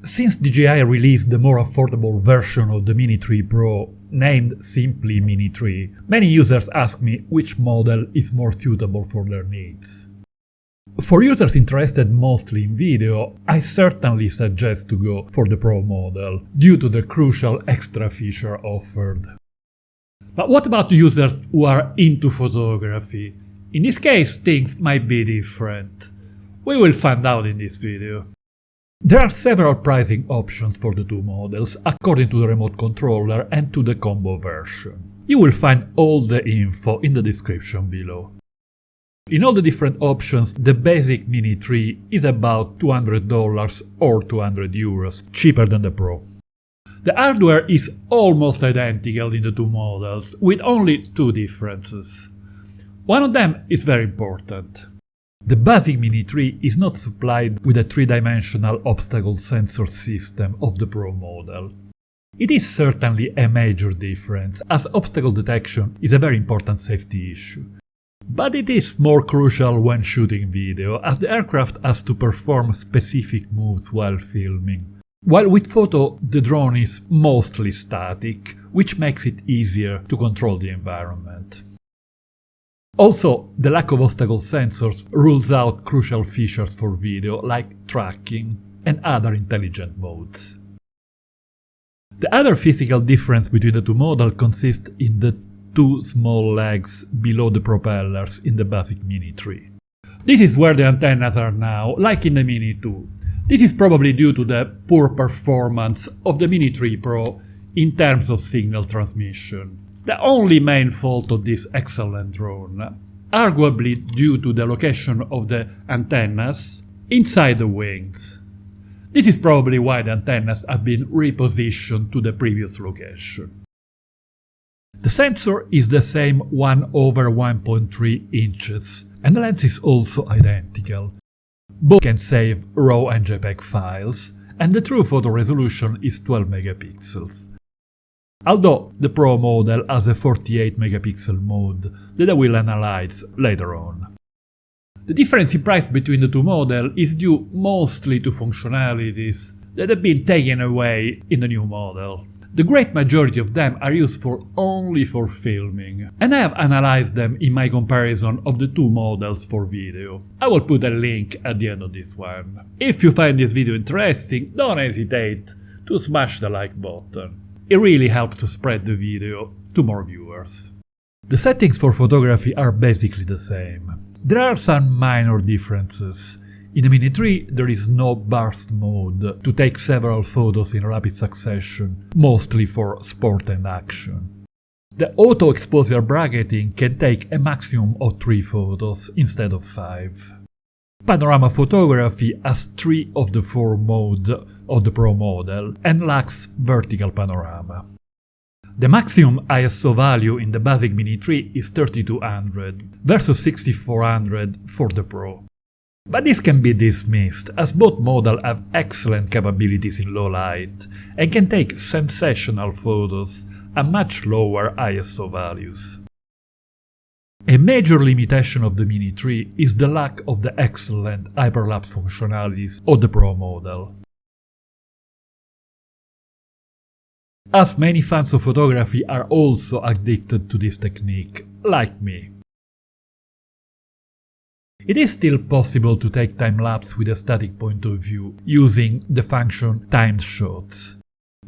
Since DJI released the more affordable version of the Mini 3 Pro, named simply Mini 3, many users ask me which model is more suitable for their needs. For users interested mostly in video, I certainly suggest to go for the Pro model, due to the crucial extra feature offered. But what about users who are into photography? In this case, things might be different. We will find out in this video. There are several pricing options for the two models according to the remote controller and to the combo version. You will find all the info in the description below. In all the different options, the basic Mini 3 is about $200 or €200, cheaper than the Pro. The hardware is almost identical in the two models, with only two differences. One of them is very important. The basic Mini 3 is not supplied with a three-dimensional obstacle sensor system of the Pro model. It is certainly a major difference, as obstacle detection is a very important safety issue. But it is more crucial when shooting video, as the aircraft has to perform specific moves while filming. While with photo, the drone is mostly static, which makes it easier to control the environment. Also, the lack of obstacle sensors rules out crucial features for video like tracking and other intelligent modes. The other physical difference between the two models consists in the two small legs below the propellers in the basic Mini 3. This is where the antennas are now, like in the Mini 2. This is probably due to the poor performance of the Mini 3 Pro in terms of signal transmission. The only main fault of this excellent drone, arguably due to the location of the antennas inside the wings. This is probably why the antennas have been repositioned to the previous location. The sensor is the same 1/1.3 inches, and the lens is also identical. Both can save RAW and JPEG files, and the true photo resolution is 12 megapixels. Although the Pro model has a 48 megapixel mode that I will analyze later on. The difference in price between the two models is due mostly to functionalities that have been taken away in the new model. The great majority of them are used only for filming, and I have analyzed them in my comparison of the two models for video. I will put a link at the end of this one. If you find this video interesting, don't hesitate to smash the like button. It really helps to spread the video to more viewers. The settings for photography are basically the same. There are some minor differences. In the Mini 3 there is no burst mode to take several photos in rapid succession, mostly for sport and action. The auto exposure bracketing can take a maximum of 3 photos instead of 5. Panorama photography has 3 of the 4 modes of the Pro model and lacks vertical panorama. The maximum ISO value in the basic Mini 3 is 3200 versus 6400 for the Pro. But this can be dismissed, as both models have excellent capabilities in low light and can take sensational photos at much lower ISO values. A major limitation of the Mini 3 is the lack of the excellent hyperlapse functionalities of the Pro model. As many fans of photography are also addicted to this technique, like me. It is still possible to take time-lapse with a static point of view, using the function timed shots.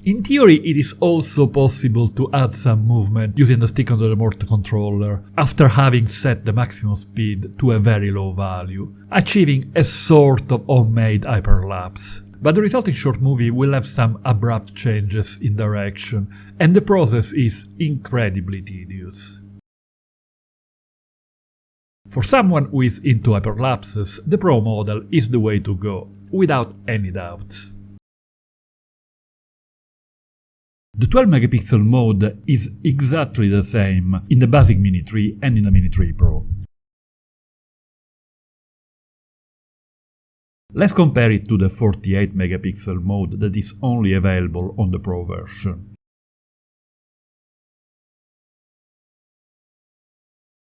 In theory, it is also possible to add some movement using the stick on the remote controller after having set the maximum speed to a very low value, achieving a sort of homemade hyperlapse. But the resulting short movie will have some abrupt changes in direction, and the process is incredibly tedious. For someone who is into hyperlapses, the Pro model is the way to go, without any doubts. The 12 megapixel mode is exactly the same in the basic Mini 3 and in the Mini 3 Pro. Let's compare it to the 48 megapixel mode that is only available on the Pro version.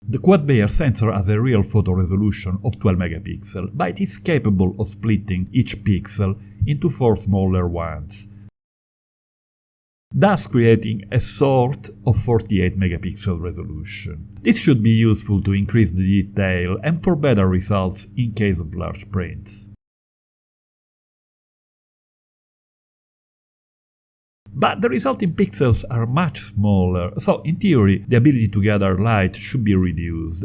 The quad-layer sensor has a real photo resolution of 12 megapixels, but it is capable of splitting each pixel into 4 smaller ones, thus creating a sort of 48 megapixel resolution. This should be useful to increase the detail and for better results in case of large prints. But the resulting pixels are much smaller, so in theory the ability to gather light should be reduced.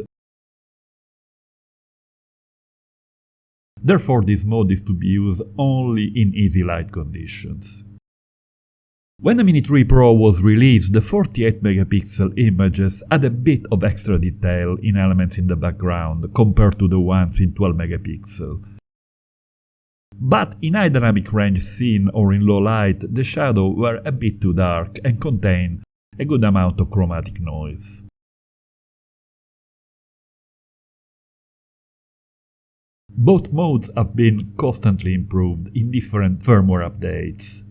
Therefore this mode is to be used only in easy light conditions. When the Mini 3 Pro was released, the 48 megapixel images had a bit of extra detail in elements in the background compared to the ones in 12 megapixel. But in high dynamic range scene or in low light, the shadows were a bit too dark and contained a good amount of chromatic noise. Both modes have been constantly improved in different firmware updates.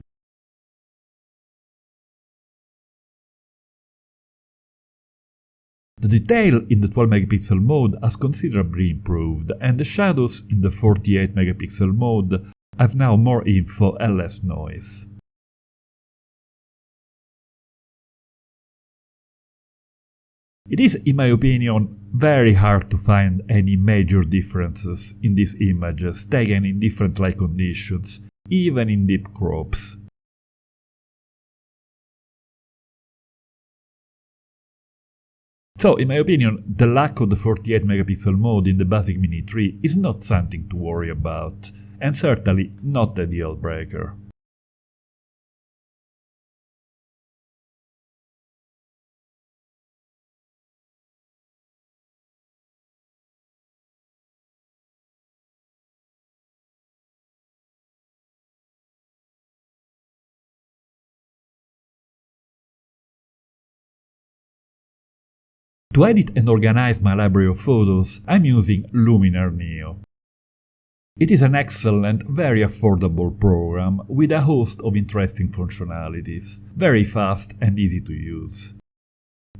The detail in the 12 megapixel mode has considerably improved, and the shadows in the 48 megapixel mode have now more info and less noise. It is, in my opinion, very hard to find any major differences in these images taken in different light conditions, even in deep crops. So, in my opinion, the lack of the 48 megapixel mode in the basic Mini 3 is not something to worry about, and certainly not a deal breaker. To edit and organize my library of photos, I'm using Luminar Neo. It is an excellent, very affordable program with a host of interesting functionalities, very fast and easy to use.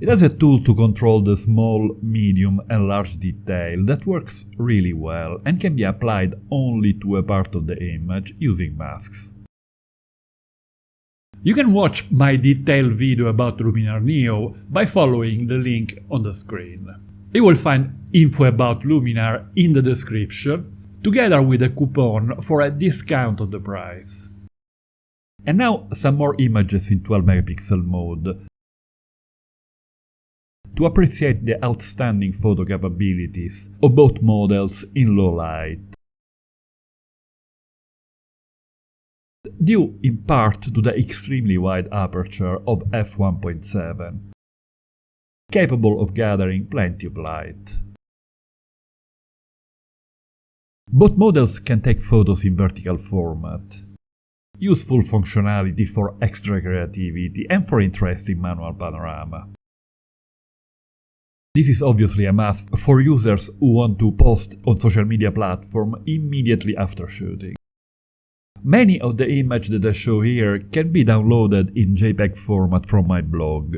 It has a tool to control the small, medium and large detail that works really well and can be applied only to a part of the image using masks. You can watch my detailed video about Luminar Neo by following the link on the screen. You will find info about Luminar in the description, together with a coupon for a discount of the price. And now some more images in 12 megapixel mode. To appreciate the outstanding photo capabilities of both models in low light. Due in part to the extremely wide aperture of f1.7, capable of gathering plenty of light. Both models can take photos in vertical format, useful functionality for extra creativity and for interesting manual panorama. This is obviously a must for users who want to post on social media platforms immediately after shooting. Many of the images that I show here can be downloaded in JPEG format from my blog,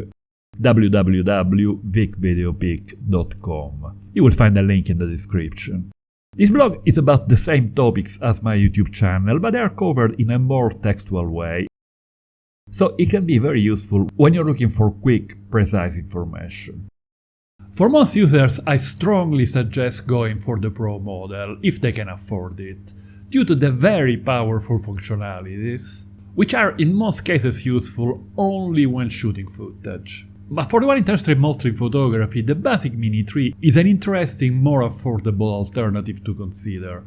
www.vicvideopic.com. You will find a link in the description. This blog is about the same topics as my YouTube channel, but they are covered in a more textual way, so it can be very useful when you're looking for quick, precise information. For most users, I strongly suggest going for the Pro model if they can afford it, due to the very powerful functionalities, which are in most cases useful only when shooting footage. But for the one interested mostly in photography, the basic Mini 3 is an interesting, more affordable alternative to consider,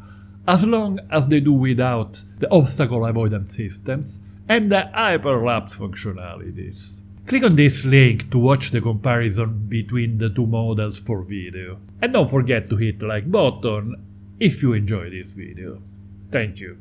as long as they do without the obstacle avoidance systems and the hyperlapse functionalities. Click on this link to watch the comparison between the two models for video. And don't forget to hit the like button if you enjoyed this video. Thank you.